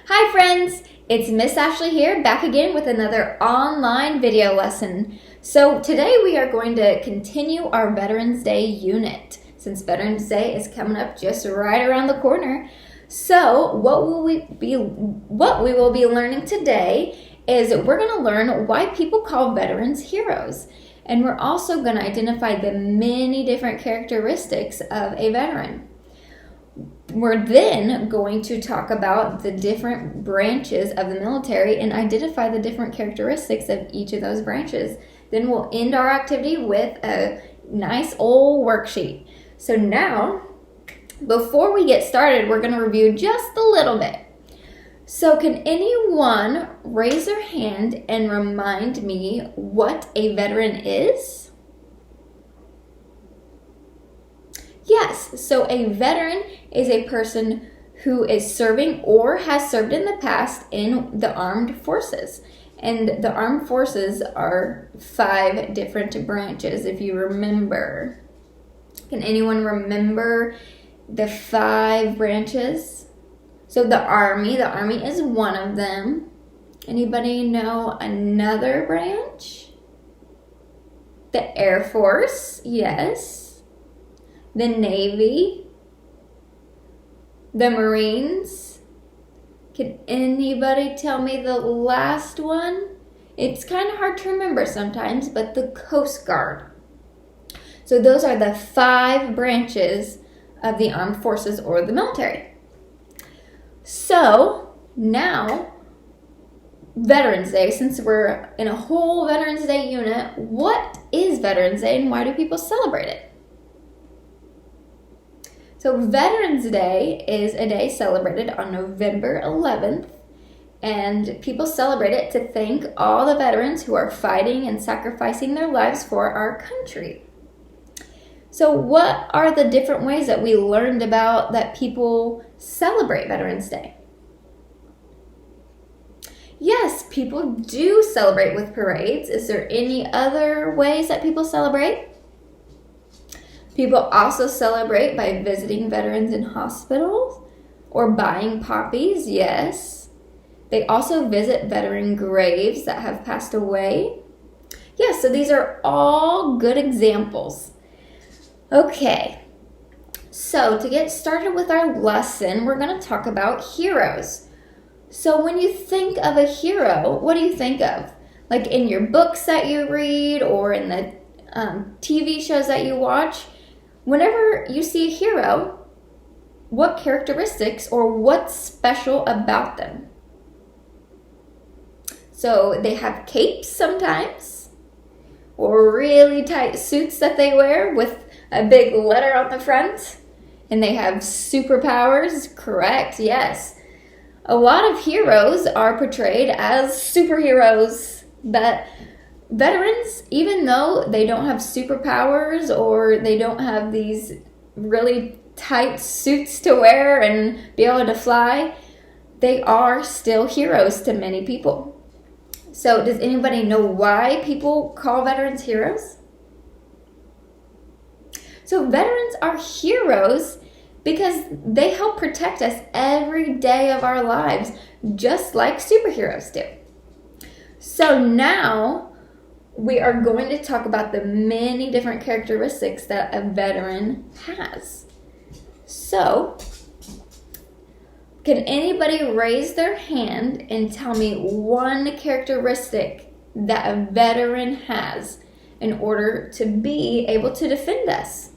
Hi friends, it's Miss Ashley here, back again with another online video lesson. So today we are going to continue our Veterans Day unit, since Veterans Day is coming up just right around the corner. So what we will be learning today is we're going to learn why people call veterans heroes. And we're also going to identify the many different characteristics of a veteran. We're then going to talk about the different branches of the military and identify the different characteristics of each of those branches. Then we'll end our activity with a nice old worksheet. So now, before we get started, we're going to review just a little bit. So can anyone raise their hand and remind me what a veteran is? Yes, so a veteran is a person who is serving or has served in the past in the armed forces. And the armed forces are 5 different branches, if you remember. Can anyone remember the 5 branches? So the Army is one of them. Anybody know another branch? The Air Force, yes. The Navy, the Marines. Can anybody tell me the last one? It's kind of hard to remember sometimes, but the Coast Guard. So those are the 5 branches of the armed forces or the military. So now, Veterans Day, since we're in a whole Veterans Day unit, what is Veterans Day and why do people celebrate it? So Veterans Day is a day celebrated on November 11th, and people celebrate it to thank all the veterans who are fighting and sacrificing their lives for our country. So what are the different ways that we learned about that people celebrate Veterans Day? Yes, people do celebrate with parades. Is there any other ways that people celebrate? People also celebrate by visiting veterans in hospitals or buying poppies, yes. They also visit veteran graves that have passed away. Yes, so these are all good examples. Okay, so to get started with our lesson, we're going to talk about heroes. So when you think of a hero, what do you think of? Like in your books that you read or in the TV shows that you watch? Whenever you see a hero, what characteristics or what's special about them? So they have capes sometimes, or really tight suits that they wear with a big letter on the front, and they have superpowers. Correct, yes. A lot of heroes are portrayed as superheroes, but veterans, even though they don't have superpowers or they don't have these really tight suits to wear and be able to fly, they are still heroes to many people. So does anybody know why people call veterans heroes? So veterans are heroes because they help protect us every day of our lives, just like superheroes do. So now we are going to talk about the many different characteristics that a veteran has. So, can anybody raise their hand and tell me one characteristic that a veteran has in order to be able to defend us?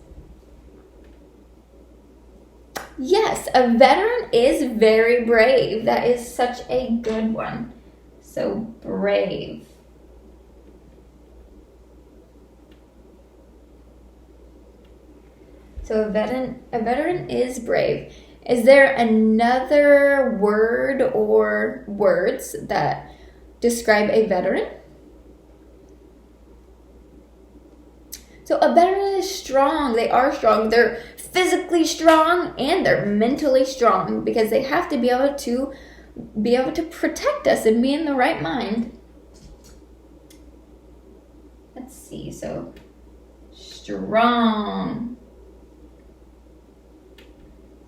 Yes, a veteran is very brave. That is such a good one. So, brave. So a veteran is brave. Is there another word or words that describe a veteran? So a veteran is strong. They are strong. They're physically strong and they're mentally strong because they have to be able to protect us and be in the right mind. Let's see. So strong.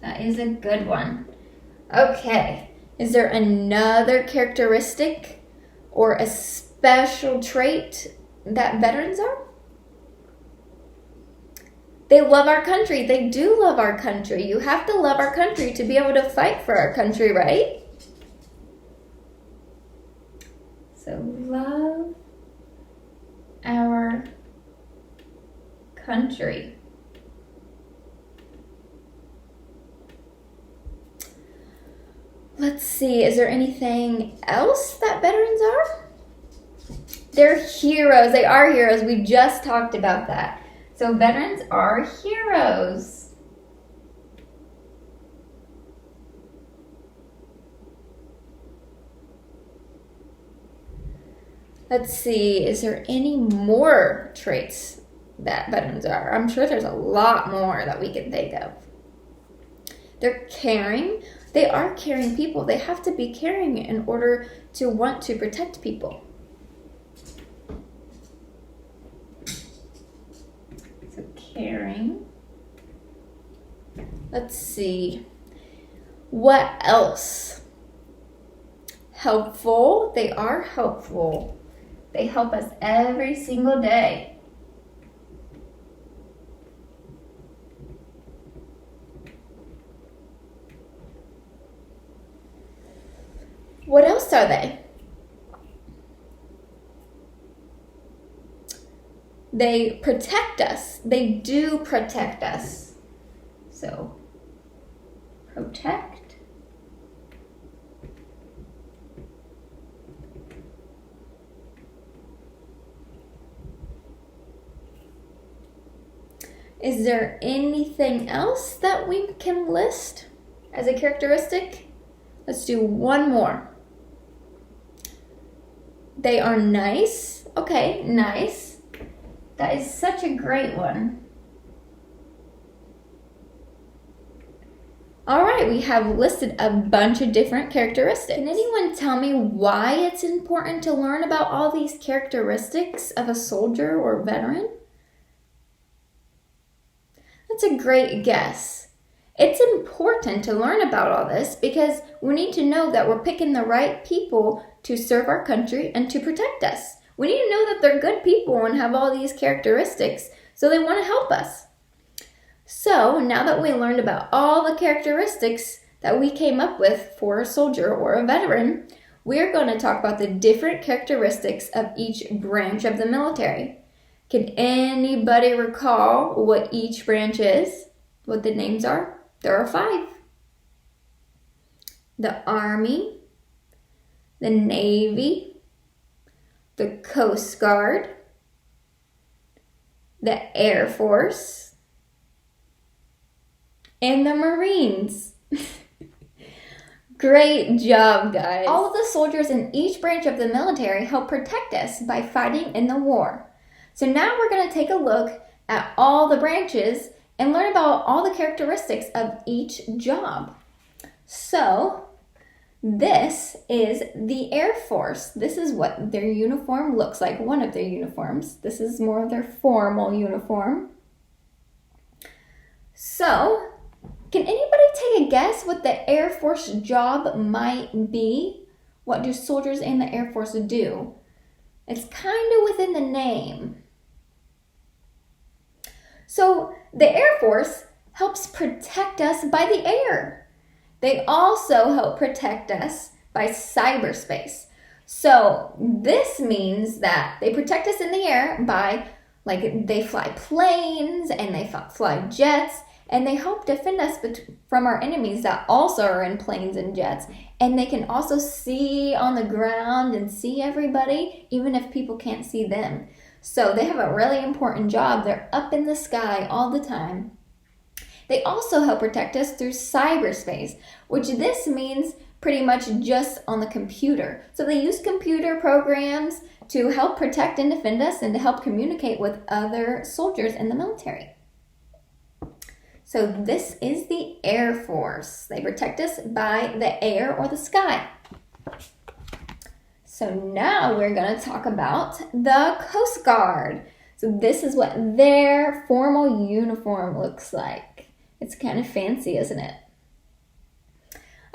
That is a good one. Okay, Is there another characteristic or a special trait that veterans are? They love our country. They do love our country. You have to love our country to be able to fight for our country, right? So love our country. Let's see, is there anything else that veterans are? They're heroes. They are heroes. We just talked about that. So veterans are heroes. Let's see, is there any more traits that veterans are? I'm sure there's a lot more that we can think of. They're caring. They are caring people. They have to be caring in order to want to protect people. So caring. Let's see. What else? Helpful. They are helpful. They help us every single day. What else are they? They protect us. They do protect us. So, protect. Is there anything else that we can list as a characteristic? Let's do one more. They are nice. Okay, nice. That is such a great one. All right, we have listed a bunch of different characteristics. Can anyone tell me why it's important to learn about all these characteristics of a soldier or veteran? That's a great guess. It's important to learn about all this because we need to know that we're picking the right people to serve our country and to protect us. We need to know that they're good people and have all these characteristics, so they want to help us. So now that we learned about all the characteristics that we came up with for a soldier or a veteran, we're going to talk about the different characteristics of each branch of the military. Can anybody recall what each branch is? What the names are? There are 5. The Army, the Navy, the Coast Guard, the Air Force, and the Marines. Great job, guys. All of the soldiers in each branch of the military help protect us by fighting in the war. So now we're going to take a look at all the branches and learn about all the characteristics of each job. So this is the Air Force. This is what their uniform looks like, one of their uniforms. This is more of their formal uniform. So, can anybody take a guess what the Air Force job might be? What do soldiers in the Air Force do? It's kind of within the name. So, the Air Force helps protect us by the air. They also help protect us by cyberspace. So this means that they protect us in the air by, like, they fly planes and they fly jets, and they help defend us from our enemies that also are in planes and jets. And they can also see on the ground and see everybody, even if people can't see them. So they have a really important job. They're up in the sky all the time. They also help protect us through cyberspace, which this means pretty much just on the computer. So they use computer programs to help protect and defend us and to help communicate with other soldiers in the military. So this is the Air Force. They protect us by the air or the sky. So now we're going to talk about the Coast Guard. So this is what their formal uniform looks like. It's kind of fancy, isn't it?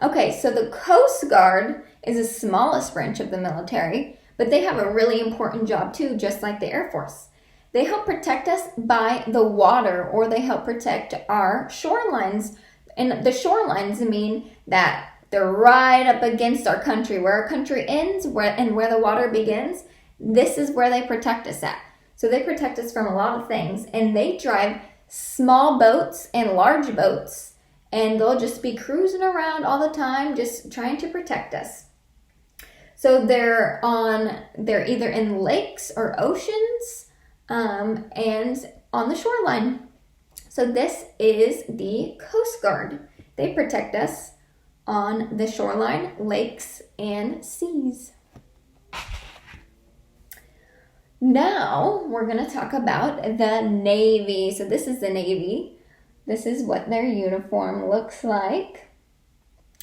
Okay, so the Coast Guard is the smallest branch of the military, but they have a really important job too, just like the Air Force. They help protect us by the water, or they help protect our shorelines. And the shorelines mean that they're right up against our country. Where our country ends and where the water begins, this is where they protect us at. So they protect us from a lot of things, and they drive small boats and large boats, and they'll just be cruising around all the time, just trying to protect us. So they're either in lakes or oceans, and on the shoreline. So this is the Coast Guard. They protect us on the shoreline, lakes, and seas. Now we're going to talk about the Navy. So this is the Navy. This is what their uniform looks like.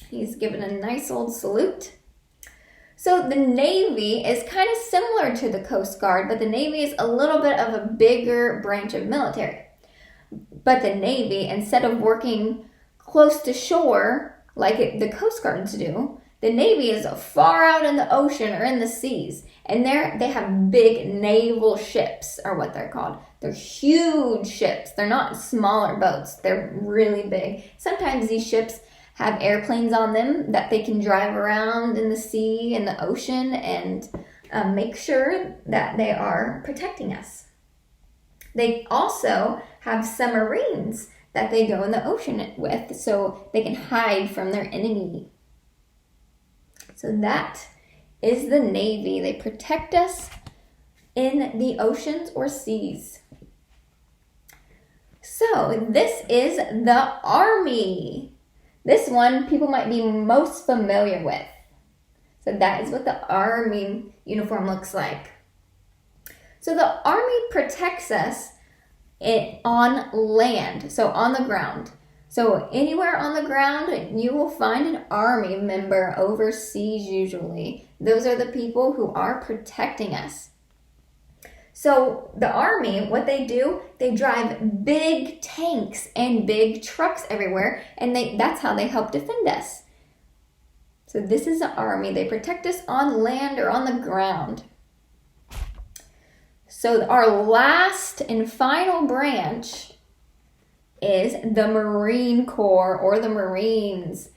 He's given a nice old salute. So the Navy is kind of similar to the Coast Guard, but the Navy is a little bit of a bigger branch of military. But the Navy, instead of working close to shore like the Coast Guards do, the Navy is far out in the ocean or in the seas. And they have big naval ships, are what they're called. They're huge ships. They're not smaller boats. They're really big. Sometimes these ships have airplanes on them that they can drive around in the sea and the ocean and make sure that they are protecting us. They also have submarines that they go in the ocean with so they can hide from their enemy. So that is the Navy. They protect us in the oceans or seas. So this is the Army. This one people might be most familiar with. So that is what the Army uniform looks like. So the Army protects us on land, so on the ground. So anywhere on the ground, you will find an Army member overseas usually. Those are the people who are protecting us. So the Army, what they do, they drive big tanks and big trucks everywhere, and that's how they help defend us. So this is the Army. They protect us on land or on the ground. So our last and final branch is the Marine Corps, or the Marines.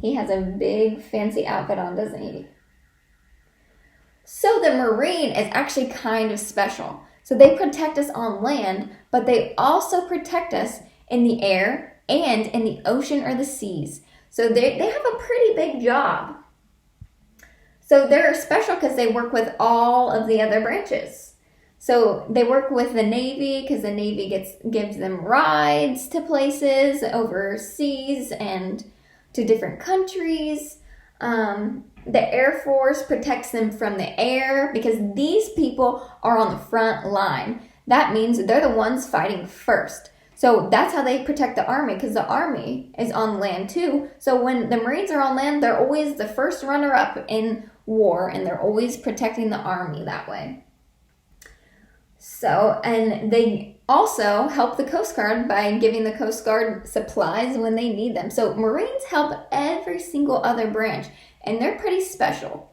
He has a big fancy outfit on, doesn't he? So the Marine is actually kind of special. So they protect us on land, but they also protect us in the air and in the ocean or the seas. So they have a pretty big job. So they're special because they work with all of the other branches. So they work with the Navy because the Navy gives them rides to places overseas and to different countries. The Air Force protects them from the air because these people are on the front line. That means they're the ones fighting first. So that's how they protect the Army, because the Army is on land too. So when the Marines are on land, they're always the first runner-up in war, and they're always protecting the Army that way. So, and they also help the Coast Guard by giving the Coast Guard supplies when they need them. So Marines help every single other branch, and they're pretty special.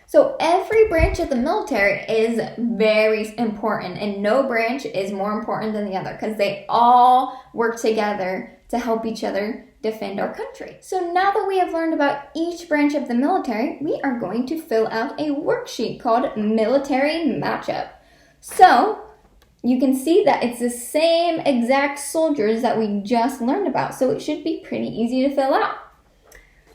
So every branch of the military is very important, and no branch is more important than the other because they all work together to help each other defend our country. So now that we have learned about each branch of the military, we are going to fill out a worksheet called Military Matchup. So you can see that it's the same exact soldiers that we just learned about, so it should be pretty easy to fill out.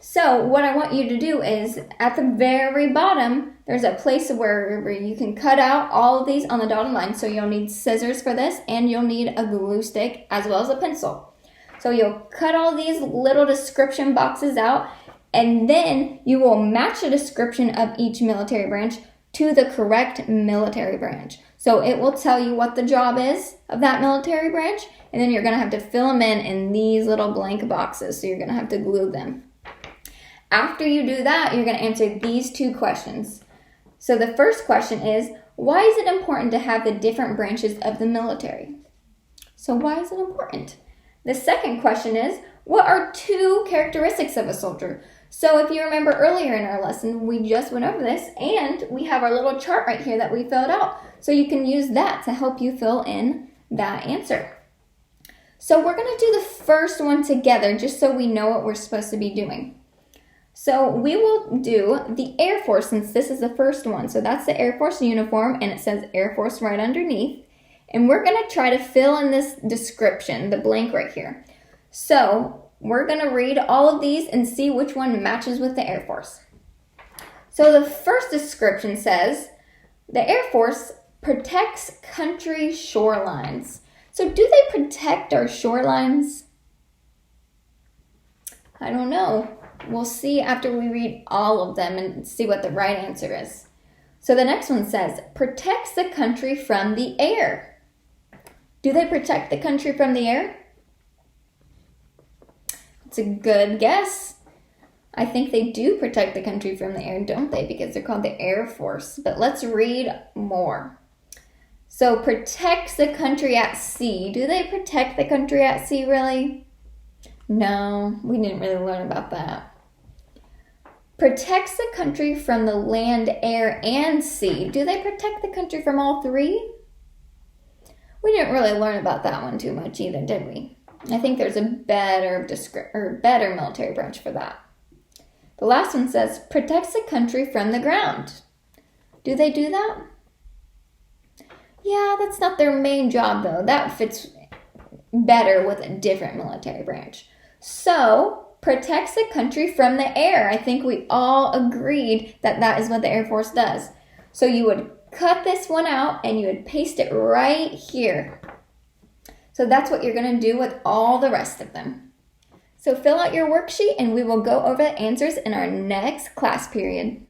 So what I want you to do is, at the very bottom, there's a place where you can cut out all of these on the dotted line. So you'll need scissors for this, and you'll need a glue stick as well as a pencil. So you'll cut all these little description boxes out, and then you will match a description of each military branch to the correct military branch. So it will tell you what the job is of that military branch, and then you're going to have to fill them in these little blank boxes. So you're going to have to glue them. After you do that, you're going to answer these two questions. So the first question is, why is it important to have the different branches of the military? So why is it important? The second question is, What are two characteristics of a soldier? So if you remember earlier in our lesson, we just went over this, and we have our little chart right here that we filled out. So you can use that to help you fill in that answer. So we're going to do the first one together just so we know what we're supposed to be doing. So we will do the Air Force since this is the first one. So that's the Air Force uniform, and it says Air Force right underneath. And we're going to try to fill in this description, the blank right here. So we're going to read all of these and see which one matches with the Air Force. So the first description says, the Air Force protects country shorelines. So do they protect our shorelines? I don't know. We'll see after we read all of them and see what the right answer is. So the next one says, protects the country from the air. Do they protect the country from the air? It's a good guess. I think they do protect the country from the air, don't they? Because they're called the Air Force. But let's read more. So protects the country at sea. Do they protect the country at sea, really? No, we didn't really learn about that. Protects the country from the land, air, and sea. Do they protect the country from all three? We didn't really learn about that one too much either, did we? I think there's a better military branch for that. The last one says, protects the country from the ground. Do they do that? Yeah, that's not their main job, though. That fits better with a different military branch. So, protects the country from the air. I think we all agreed that that is what the Air Force does. So you would cut this one out and you would paste it right here. So that's what you're going to do with all the rest of them. So fill out your worksheet and we will go over the answers in our next class period.